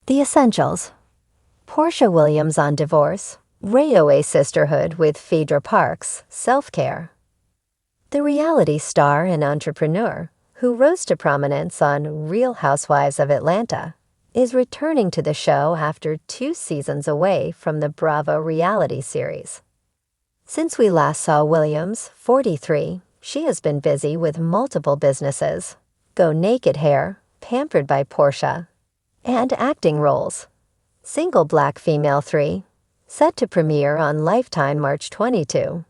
The essentials. Porsha Williams on divorce, RHOA sisterhood with Phaedra Parks, self-care. The reality star and entrepreneur, who rose to prominence on Real Housewives of Atlanta, is returning to the show after 2 seasons away from the Bravo reality series. Since we last saw Williams, 43, she has been busy with multiple businesses, Go Naked Hair, pampered by Porsha, and acting roles. Single Black Female 3, set to premiere on Lifetime March 22,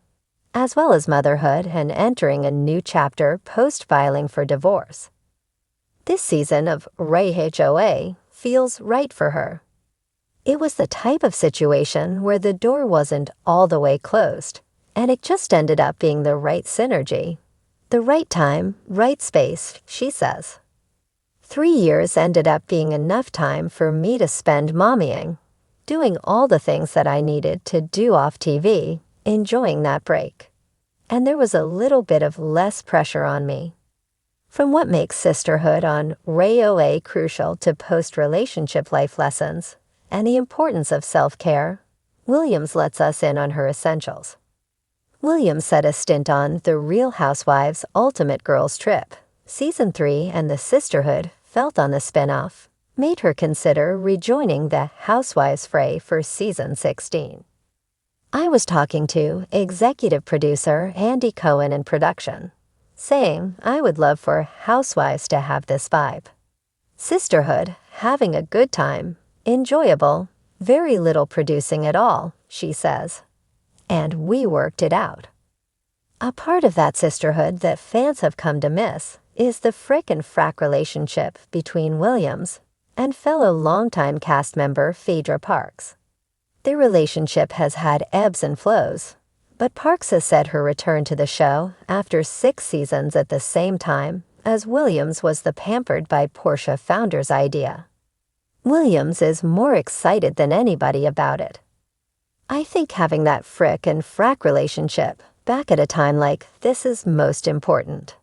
as well as motherhood and entering a new chapter post-filing for divorce. This season of RHOA feels right for her. It was the type of situation where the door wasn't all the way closed, and it just ended up being the right synergy. The right time, right space, she says. 3 years ended up being enough time for me to spend mommying, doing all the things that I needed to do off TV, enjoying that break. And there was a little bit of less pressure on me. From what makes sisterhood on RHOA crucial to post-relationship life lessons and the importance of self-care, Williams lets us in on her essentials. Williams set a stint on The Real Housewives Ultimate Girls Trip. Season 3 and the sisterhood felt on the spinoff made her consider rejoining the Housewives fray for season 16. I was talking to executive producer Andy Cohen in production, saying I would love for Housewives to have this vibe. Sisterhood, having a good time, enjoyable, very little producing at all, she says. And we worked it out. A part of that sisterhood that fans have come to miss is the frick and frack relationship between Williams and fellow longtime cast member Phaedra Parks. Their relationship has had ebbs and flows, but Parks has said her return to the show after 6 seasons at the same time as Williams was the pampered by Porsha founder's idea. Williams is more excited than anybody about it. I think having that frick and frack relationship back at a time like this is most important.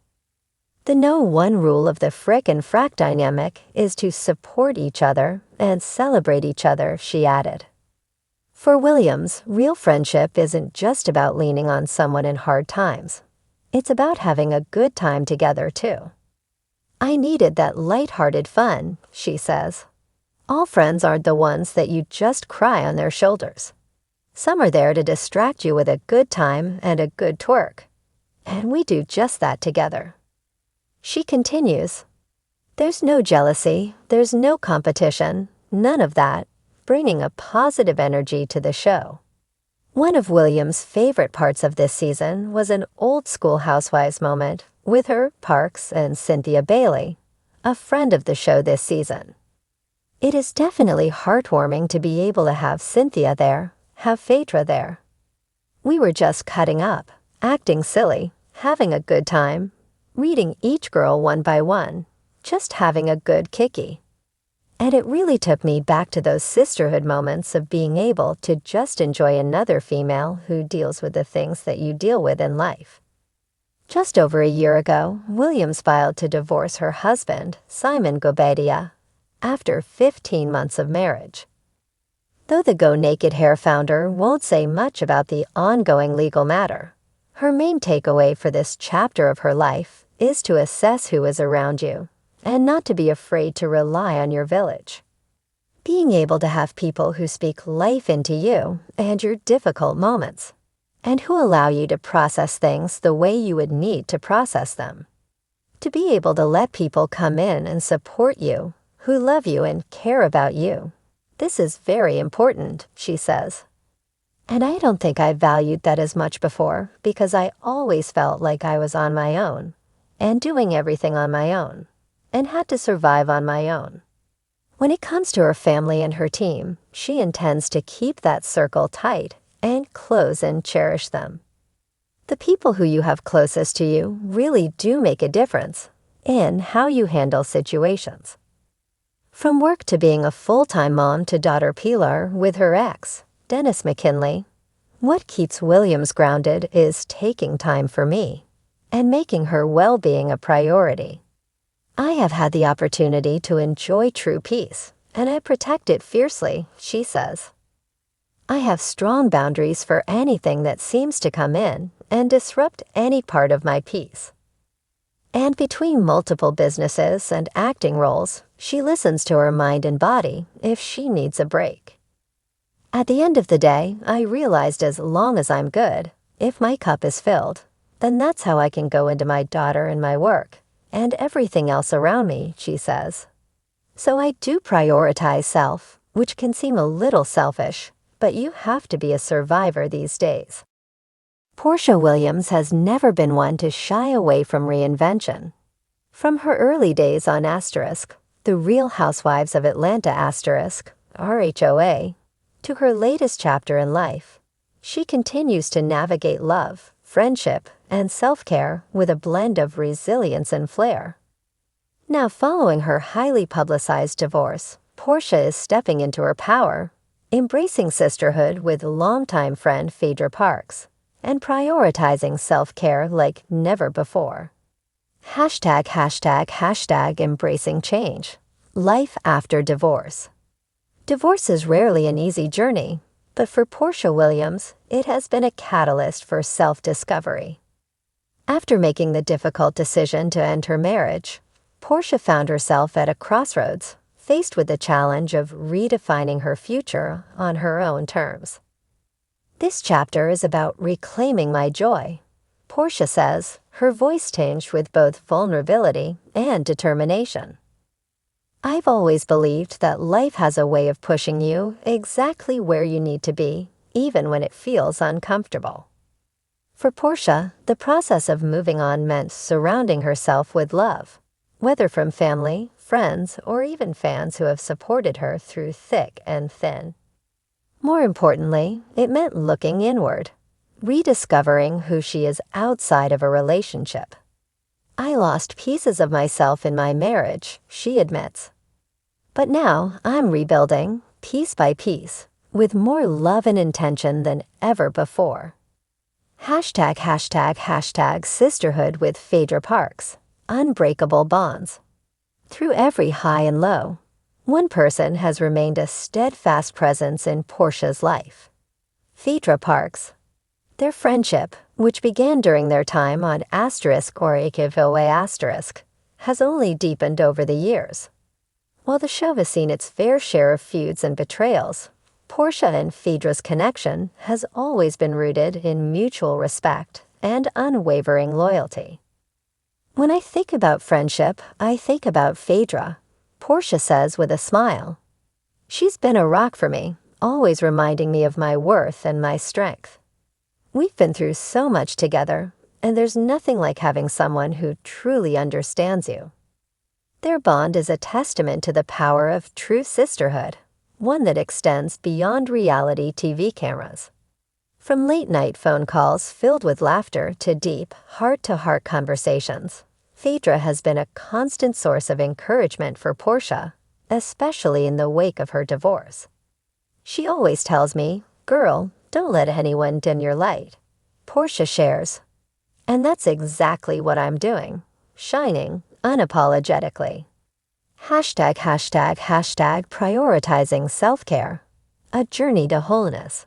The no one rule of the frick and frack dynamic is to support each other and celebrate each other, she added. For Williams, real friendship isn't just about leaning on someone in hard times. It's about having a good time together, too. I needed that light-hearted fun, she says. All friends aren't the ones that you just cry on their shoulders. Some are there to distract you with a good time and a good twerk. And we do just that together. She continues, there's no jealousy, there's no competition, none of that, bringing a positive energy to the show. One of Williams' favorite parts of this season was an old-school Housewives moment with her, Parks, and Cynthia Bailey, a friend of the show this season. It is definitely heartwarming to be able to have Cynthia there, have Phaedra there. We were just cutting up, acting silly, having a good time, reading each girl one by one, just having a good kickie. And it really took me back to those sisterhood moments of being able to just enjoy another female who deals with the things that you deal with in life. Just over a year ago, Williams filed to divorce her husband, Simon Gobadia, after 15 months of marriage. Though the Go Naked Hair founder won't say much about the ongoing legal matter, her main takeaway for this chapter of her life is to assess who is around you and not to be afraid to rely on your village. Being able to have people who speak life into you and your difficult moments, and who allow you to process things the way you would need to process them. To be able to let people come in and support you, who love you and care about you. This is very important, she says. And I don't think I valued that as much before because I always felt like I was on my own and doing everything on my own and had to survive on my own. When it comes to her family and her team, she intends to keep that circle tight and close and cherish them. The people who you have closest to you really do make a difference in how you handle situations. From work to being a full-time mom to daughter Pilar with her ex, Dennis McKinley, what keeps Williams grounded is taking time for me and making her well-being a priority. I have had the opportunity to enjoy true peace and I protect it fiercely, she says. I have strong boundaries for anything that seems to come in and disrupt any part of my peace. And between multiple businesses and acting roles, she listens to her mind and body if she needs a break. At the end of the day, I realized as long as I'm good, if my cup is filled, then that's how I can go into my daughter and my work, and everything else around me, she says. So I do prioritize self, which can seem a little selfish, but you have to be a survivor these days. Porsha Williams has never been one to shy away from reinvention. From her early days on The Real Housewives of Atlanta RHOA, to her latest chapter in life, she continues to navigate love, friendship, and self-care with a blend of resilience and flair. Now, following her highly publicized divorce, Porsha is stepping into her power, embracing sisterhood with longtime friend Phaedra Parks, and prioritizing self-care like never before. #embracing change. Life after divorce. Divorce is rarely an easy journey, but for Porsha Williams, it has been a catalyst for self-discovery. After making the difficult decision to end her marriage, Porsha found herself at a crossroads, faced with the challenge of redefining her future on her own terms. This chapter is about reclaiming my joy, Porsha says, her voice tinged with both vulnerability and determination. I've always believed that life has a way of pushing you exactly where you need to be, even when it feels uncomfortable. For Porsha, the process of moving on meant surrounding herself with love, whether from family, friends, or even fans who have supported her through thick and thin. More importantly, it meant looking inward, rediscovering who she is outside of a relationship. I lost pieces of myself in my marriage, she admits. But now I'm rebuilding, piece by piece, with more love and intention than ever before. #sisterhood with Phaedra Parks. Unbreakable bonds. Through every high and low, one person has remained a steadfast presence in Porsha's life. Phaedra Parks. Their friendship, which began during their time on *OA*, has only deepened over the years. While the show has seen its fair share of feuds and betrayals, Porsha and Phaedra's connection has always been rooted in mutual respect and unwavering loyalty. When I think about friendship, I think about Phaedra, Porsha says with a smile. She's been a rock for me, always reminding me of my worth and my strength. We've been through so much together, and there's nothing like having someone who truly understands you. Their bond is a testament to the power of true sisterhood, one that extends beyond reality TV cameras. From late-night phone calls filled with laughter to deep, heart-to-heart conversations, Phaedra has been a constant source of encouragement for Porsha, especially in the wake of her divorce. She always tells me, "Girl, don't let anyone dim your light," Porsha shares. And that's exactly what I'm doing, shining unapologetically. #prioritizing self-care. A journey to wholeness.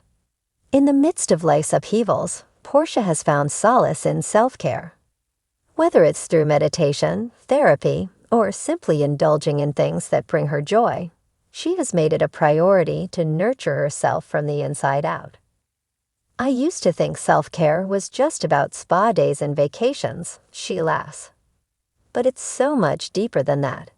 In the midst of life's upheavals, Porsha has found solace in self-care. Whether it's through meditation, therapy, or simply indulging in things that bring her joy, she has made it a priority to nurture herself from the inside out. I used to think self-care was just about spa days and vacations, she laughs. But it's so much deeper than that.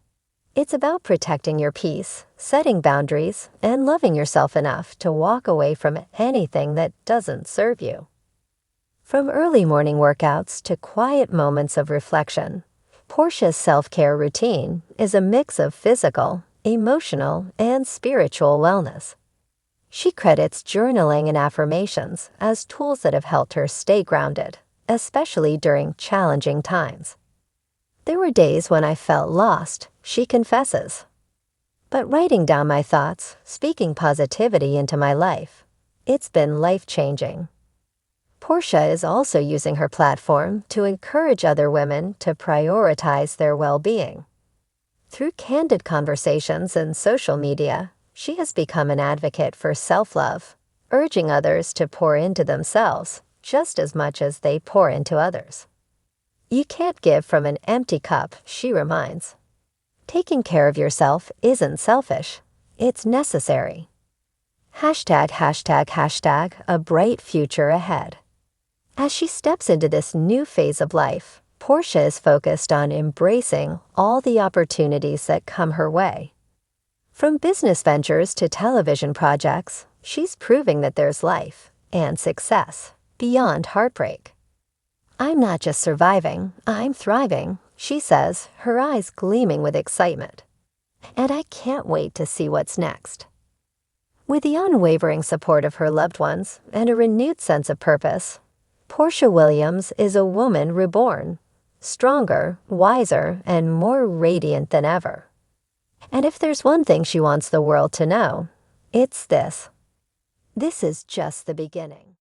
It's about protecting your peace, setting boundaries, and loving yourself enough to walk away from anything that doesn't serve you. From early morning workouts to quiet moments of reflection, Porsha's self-care routine is a mix of physical, emotional, and spiritual wellness. She credits journaling and affirmations as tools that have helped her stay grounded, especially during challenging times. There were days when I felt lost, she confesses. But writing down my thoughts, speaking positivity into my life, it's been life-changing. Porsha is also using her platform to encourage other women to prioritize their well-being. Through candid conversations and social media, she has become an advocate for self-love, urging others to pour into themselves just as much as they pour into others. You can't give from an empty cup, she reminds. Taking care of yourself isn't selfish, it's necessary. Hashtag, hashtag, hashtag, a bright future ahead. As she steps into this new phase of life, Porsha is focused on embracing all the opportunities that come her way. From business ventures to television projects, she's proving that there's life and success beyond heartbreak. "I'm not just surviving, I'm thriving," she says, her eyes gleaming with excitement. "And I can't wait to see what's next." With the unwavering support of her loved ones and a renewed sense of purpose, Porsha Williams is a woman reborn, stronger, wiser, and more radiant than ever. And if there's one thing she wants the world to know, it's this. This is just the beginning.